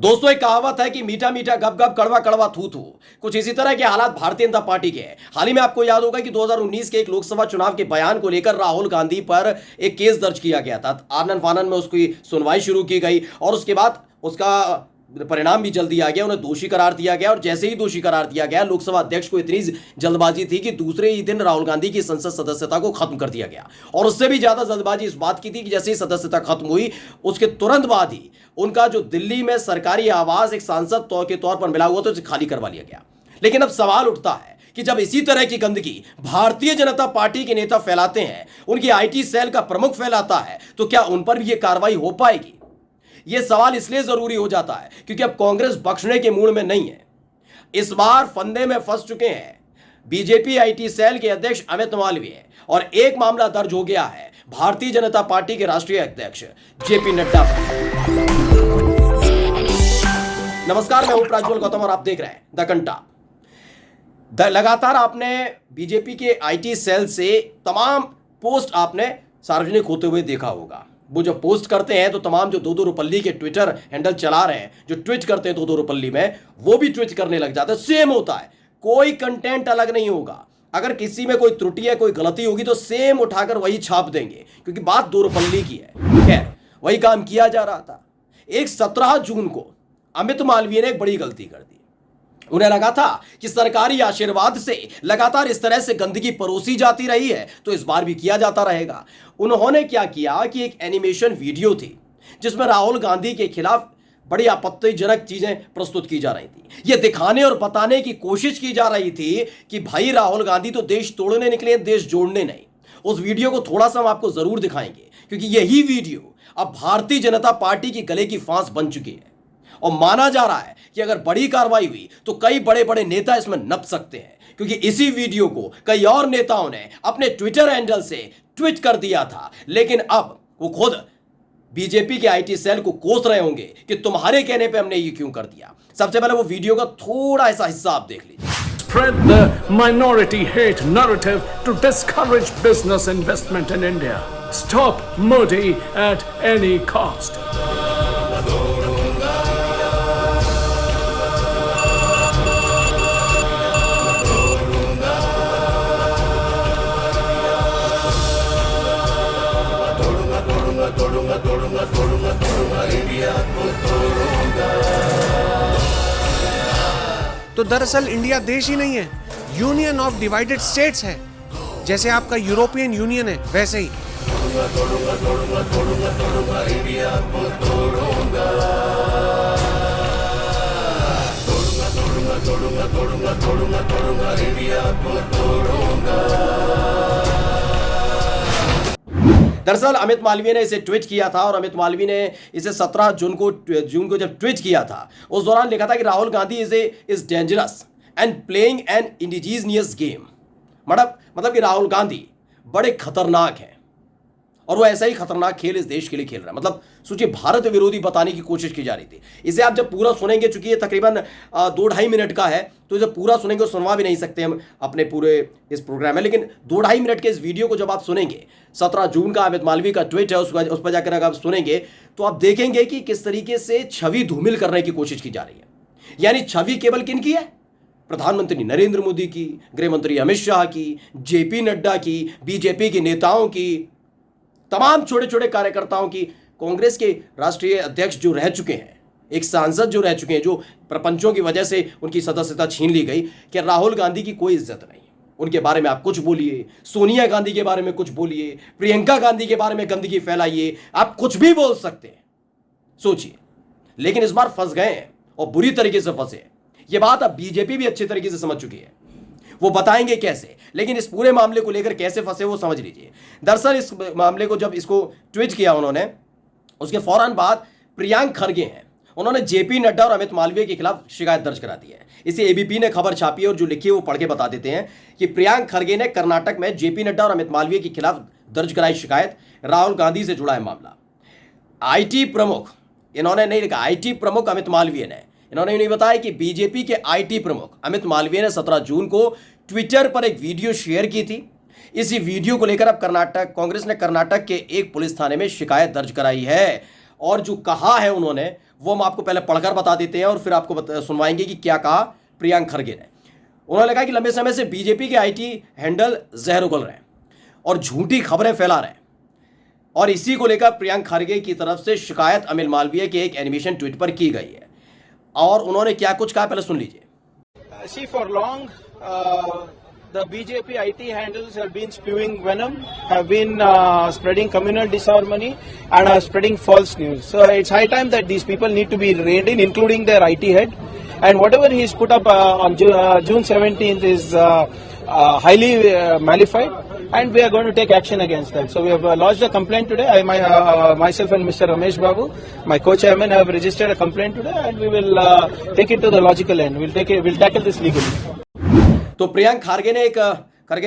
दोस्तों, एक कहावत है कि मीठा मीठा गप गप कड़वा कड़वा थू थू। कुछ इसी तरह के हालात भारतीय जनता पार्टी के हैं। हाल ही में आपको याद होगा कि 2019 के एक लोकसभा चुनाव के बयान को लेकर राहुल गांधी पर एक केस दर्ज किया गया था। आनन फानन में उसकी सुनवाई शुरू की गई और उसके बाद उसका परिणाम भी जल्दी आ गया। उन्हें दोषी करार दिया गया और जैसे ही दोषी करार दिया गया, लोकसभा अध्यक्ष को इतनी जल्दबाजी थी कि दूसरे ही दिन राहुल गांधी की संसद सदस्यता को खत्म कर दिया गया। और उससे भी ज्यादा जल्दबाजी इस बात की थी कि जैसे ही सदस्यता खत्म हुई, उसके तुरंत बाद ही उनका जो दिल्ली में सरकारी आवास एक सांसद के तौर पर मिला हुआ था, उसे खाली करवा लिया गया। लेकिन अब सवाल उठता है कि जब इसी तरह की गंदगी भारतीय जनता पार्टी के नेता फैलाते हैं, उनकी आईटी सेल का प्रमुख फैलाता है, तो क्या उन पर भी यह कार्रवाई हो पाएगी? यह सवाल इसलिए जरूरी हो जाता है क्योंकि अब कांग्रेस बख्शने के मूड में नहीं है। इस बार फंदे में फंस चुके हैं बीजेपी आईटी सेल के अध्यक्ष अमित मालवीय और एक मामला दर्ज हो गया है भारतीय जनता पार्टी के राष्ट्रीय अध्यक्ष जेपी नड्डा पर। नमस्कार, मैं हूं प्रज्वल गौतम और आप देख रहे हैं द कंटा। लगातार आपने बीजेपी के आईटी सेल से तमाम पोस्ट आपने सार्वजनिक होते हुए देखा होगा। वो जब पोस्ट करते हैं तो तमाम जो दो रुपल्ली के ट्विटर हैंडल चला रहे हैं, जो ट्वीट करते हैं दो रुपल्ली में, वो भी ट्वीट करने लग जाते हैं। सेम होता है, कोई कंटेंट अलग नहीं होगा। अगर किसी में कोई त्रुटि है, कोई गलती होगी तो सेम उठाकर वही छाप देंगे, क्योंकि बात दो रुपल्ली की है। खैर, वही काम किया जा रहा था। एक 17 जून को अमित मालवीय ने एक बड़ी गलती कर दी। उन्हें लगा था कि सरकारी आशीर्वाद से लगातार इस तरह से गंदगी परोसी जाती रही है तो इस बार भी किया जाता रहेगा। उन्होंने क्या किया कि एक एनिमेशन वीडियो थी जिसमें राहुल गांधी के खिलाफ बड़ी आपत्तिजनक चीजें प्रस्तुत की जा रही थी। यह दिखाने और बताने की कोशिश की जा रही थी कि भाई राहुल गांधी तो देश तोड़ने निकले, देश जोड़ने नहीं। उस वीडियो को थोड़ा सा हम आपको जरूर दिखाएंगे, क्योंकि यही वीडियो अब भारतीय जनता पार्टी की गले की फांस बन चुकी है और माना जा रहा है कि अगर बड़ी कार्रवाई हुई तो कई बड़े बड़े नेता इसमें नप सकते हैं, क्योंकि इसी वीडियो को कई और नेताओं ने अपने ट्विटर हैंडल से ट्वीट कर दिया था। लेकिन अब वो खुद बीजेपी के आईटी सेल को कोस रहे होंगे कि तुम्हारे कहने पे हमने ये क्यों कर दिया। सबसे पहले वो वीडियो का थोड़ा सा हिस्सा आप देख लीजिए। Spread the minority hate narrative to discourage business investment in India. Stop Modi at any cost. तो दरअसल इंडिया देश ही नहीं है, यूनियन ऑफ डिवाइडेड स्टेट्स है। जैसे आपका यूरोपियन यूनियन है, वैसे ही। दरअसल अमित मालवीय ने इसे ट्वीट किया था और अमित मालवीय ने इसे 17 जून को जब ट्वीट किया था, उस दौरान लिखा था कि Rahul Gandhi is dangerous and playing an indigenous game. मतलब कि राहुल गांधी बड़े खतरनाक हैं और वो ऐसा ही खतरनाक खेल इस देश के लिए खेल रहा है। मतलब सोचिए, भारत विरोधी बताने की कोशिश की जा रही थी। इसे आप जब पूरा सुनेंगे, चूंकि ये तकरीबन 2-2.5 मिनट का है, तो इसे पूरा सुनेंगे और सुनवा भी नहीं सकते हम अपने पूरे इस प्रोग्राम में। लेकिन 2-2.5 मिनट के इस वीडियो को जब आप सुनेंगे, 17 जून का अमित मालवीय का ट्वीट है, उस पर जाकर अगर आप सुनेंगे तो आप देखेंगे कि किस तरीके से छवि धूमिल करने की कोशिश की जा रही है। यानी छवि केवल किन की है? प्रधानमंत्री नरेंद्र मोदी की, गृह मंत्री अमित शाह की, जेपी नड्डा की, बीजेपी के नेताओं की, तमाम छोटे छोटे कार्यकर्ताओं की, कांग्रेस के राष्ट्रीय अध्यक्ष जो रह चुके हैं, एक सांसद जो रह चुके हैं, जो प्रपंचों की वजह से उनकी सदस्यता छीन ली गई, कि राहुल गांधी की कोई इज्जत नहीं। उनके बारे में आप कुछ बोलिए, सोनिया गांधी के बारे में कुछ बोलिए, प्रियंका गांधी के बारे में गंदगी फैलाइए, आप कुछ भी बोल सकते हैं। सोचिए, लेकिन इस बार फंस गए हैं और बुरी तरीके से फंसे हैं। यह बात अब बीजेपी भी अच्छी तरीके से समझ चुकी है। वो बताएंगे कैसे, लेकिन इस पूरे मामले को लेकर कैसे फंसे वो समझ लीजिए। दरअसल इस मामले को जब इसको ट्वीट किया उन्होंने, उसके फौरन बाद प्रियांक खरगे हैं, उन्होंने जेपी नड्डा और अमित मालवीय के खिलाफ शिकायत दर्ज करा दी है। इसे एबीपी ने खबर छापी है और जो लिखी है वो पढ़ के बता देते हैं कि प्रियांक खरगे ने कर्नाटक में जेपी नड्डा और अमित मालवीय के खिलाफ दर्ज कराई शिकायत। राहुल गांधी से जुड़ा है मामला। आईटी प्रमुख, इन्होंने नहीं लिखा आईटी प्रमुख अमित मालवीय ने, इन्होंने नहीं बताया कि बीजेपी के आईटी प्रमुख अमित मालवीय ने 17 जून को ट्विटर पर एक वीडियो शेयर की थी। इसी वीडियो को लेकर अब कांग्रेस ने कर्नाटक के एक पुलिस थाने में शिकायत दर्ज कराई है और जो कहा है उन्होंने वो हम आपको पहले पढ़कर बता देते हैं और फिर आपको सुनवाएंगे कि क्या कहा प्रियंक खरगे ने। उन्होंने कहा कि लंबे समय से बीजेपी के आईटी हैंडल जहर उगल रहे हैं और झूठी खबरें फैला रहे हैं, और इसी को लेकर प्रियंक खरगे की तरफ से शिकायत अमित मालवीय के एक एनिमेशन ट्वीट पर की गई है। और उन्होंने क्या कुछ कहा पहले सुन लीजिए। See, for long, the BJP IT handles have been spewing venom, have been spreading communal disharmony, and are spreading false news. So it's high time that these people need to be reined in, including their IT head. And whatever he's put up on June 17th is highly malified, and we are going to take action against that. So we have lodged a complaint today. Myself and Mr. Ramesh Babu, my co-chairman, have registered a complaint today, and we will take it to the logical end. We'll tackle this legally. तो प्रियंक खरगे ने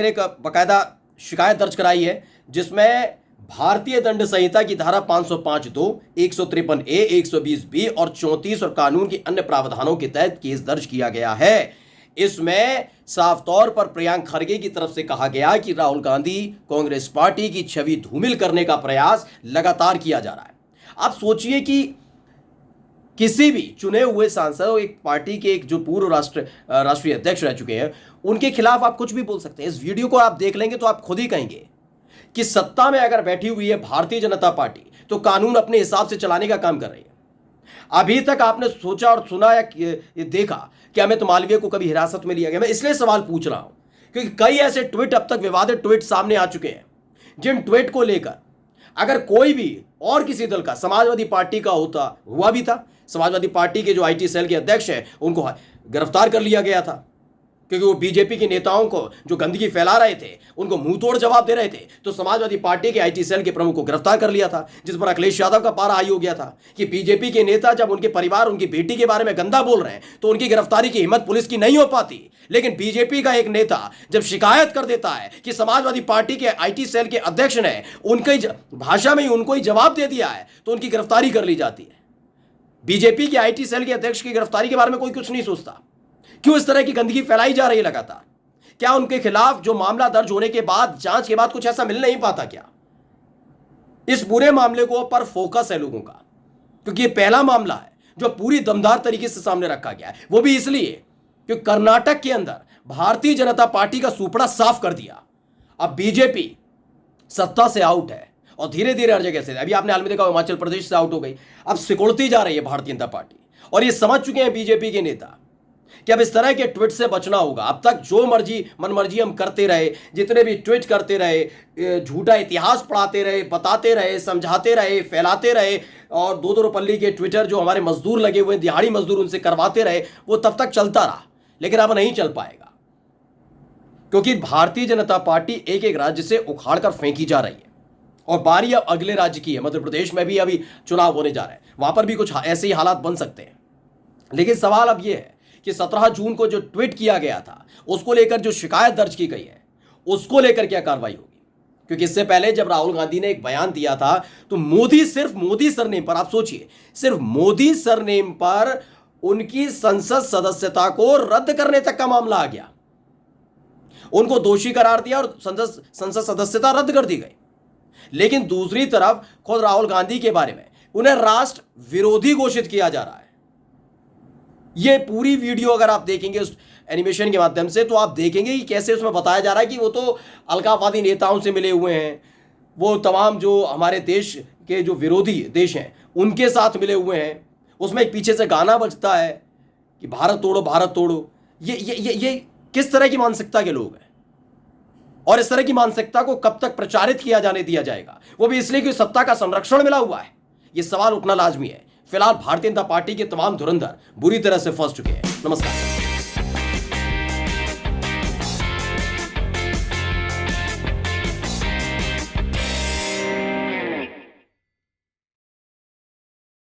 एक बकायदा शिकायत दर्ज कराई है जिसमें भारतीय दंड संहिता की धारा 505(2), 153(a), 120(b) और 34 और कानून के अन्य प्रावधानों के तहत केस दर्ज किया गया है। इसमें साफ तौर पर प्रियंक खरगे की तरफ से कहा गया कि राहुल गांधी कांग्रेस पार्टी की छवि धूमिल करने का प्रयास लगातार किया जा रहा है। आप सोचिए कि किसी भी चुने हुए सांसद, एक पार्टी के एक जो पूर्व राष्ट्रीय अध्यक्ष रह चुके हैं, उनके खिलाफ आप कुछ भी बोल सकते हैं। इस वीडियो को आप देख लेंगे तो आप खुद ही कहेंगे कि सत्ता में अगर बैठी हुई है भारतीय जनता पार्टी तो कानून अपने हिसाब से चलाने का काम कर रही है। अभी तक आपने सोचा और सुना या देखा कि अमित मालवीय को कभी हिरासत में लिया गया? मैं इसलिए सवाल पूछ रहा हूं क्योंकि कई ऐसे ट्वीट अब तक विवादित ट्वीट सामने आ चुके हैं जिन ट्वीट को लेकर अगर कोई भी और किसी दल का, समाजवादी पार्टी का हुआ भी था, समाजवादी पार्टी के जो आईटी सेल के अध्यक्ष हैं उनको गिरफ्तार कर लिया गया था क्योंकि वो बीजेपी के नेताओं को जो गंदगी फैला रहे थे उनको मुंह तोड़ जवाब दे रहे थे। तो समाजवादी पार्टी के आईटी सेल के प्रमुख को गिरफ्तार कर लिया था, जिस पर अखिलेश यादव का पारा हाई हो गया था कि बीजेपी के नेता जब उनके परिवार, उनकी बेटी के बारे में गंदा बोल रहे हैं तो उनकी गिरफ्तारी की हिम्मत पुलिस की नहीं हो पाती। लेकिन बीजेपी का एक नेता जब शिकायत कर देता है कि समाजवादी पार्टी के आईटी सेल के अध्यक्ष ने उनकी भाषा में ही उनको ही जवाब दे दिया है तो उनकी गिरफ्तारी कर ली जाती है। बीजेपी के आईटी सेल के अध्यक्ष की गिरफ्तारी के बारे में कोई कुछ नहीं सोचता। क्यों इस तरह की गंदगी फैलाई जा रही है लगातार? क्या उनके खिलाफ जो मामला दर्ज होने के बाद, जांच के बाद कुछ ऐसा मिल नहीं पाता क्या? इस पूरे मामले को पर फोकस है लोगों का क्योंकि ये पहला मामला है जो पूरी दमदार तरीके से सामने रखा गया है। वो भी इसलिए क्योंकि कर्नाटक के अंदर भारतीय जनता पार्टी का सुपड़ा साफ कर दिया। अब बीजेपी सत्ता से आउट है और धीरे धीरे हर जगह से, अभी आपने हाल में देखा हिमाचल प्रदेश से आउट हो गई, अब सिकुड़ती जा रही है भारतीय जनता पार्टी। और ये समझ चुके हैं बीजेपी के नेता कि अब इस तरह के ट्वीट से बचना होगा। अब तक जो मनमर्जी हम करते रहे, जितने भी ट्वीट करते रहे, झूठा इतिहास पढ़ाते रहे, बताते रहे, समझाते रहे, फैलाते रहे और दो रुपये के ट्विटर जो हमारे मजदूर लगे हुए हैं, दिहाड़ी मजदूर, उनसे करवाते रहे, वो तब तक चलता रहा। लेकिन अब नहीं चल पाएगा क्योंकि भारतीय जनता पार्टी एक एक राज्य से उखाड़ कर फेंकी जा रही है और बारी अब अगले राज्य की है। मध्य प्रदेश में भी अभी चुनाव होने जा रहे हैं, वहां पर भी कुछ ऐसे ही हालात बन सकते हैं। लेकिन सवाल अब यह है कि 17 जून को जो ट्वीट किया गया था उसको लेकर जो शिकायत दर्ज की गई है उसको लेकर क्या कार्रवाई होगी? क्योंकि इससे पहले जब राहुल गांधी ने एक बयान दिया था तो सिर्फ मोदी सरनेम पर, आप सोचिए, सिर्फ मोदी सरनेम पर उनकी संसद सदस्यता को रद्द करने तक का मामला आ गया। उनको दोषी करार दिया और संसद सदस्यता रद्द कर दी गई। लेकिन दूसरी तरफ खुद राहुल गांधी के बारे में उन्हें राष्ट्र विरोधी घोषित किया जा रहा है। ये पूरी वीडियो अगर आप देखेंगे उस एनिमेशन के माध्यम से तो आप देखेंगे कि कैसे उसमें बताया जा रहा है कि वो तो अलगाववादी नेताओं से मिले हुए हैं, वो तमाम जो हमारे देश के जो विरोधी देश हैं उनके साथ मिले हुए हैं। उसमें एक पीछे से गाना बजता है कि भारत तोड़ो, भारत तोड़ो। ये किस तरह की मानसिकता के लोग हैं और इस तरह की मानसिकता को कब तक प्रचारित किया जाने दिया जाएगा? वो भी इसलिए कि सत्ता का संरक्षण मिला हुआ है। ये सवाल उठना लाजमी है। फिलहाल भारतीय जनता पार्टी के तमाम धुरंधर बुरी तरह से फंस चुके हैं। नमस्कार।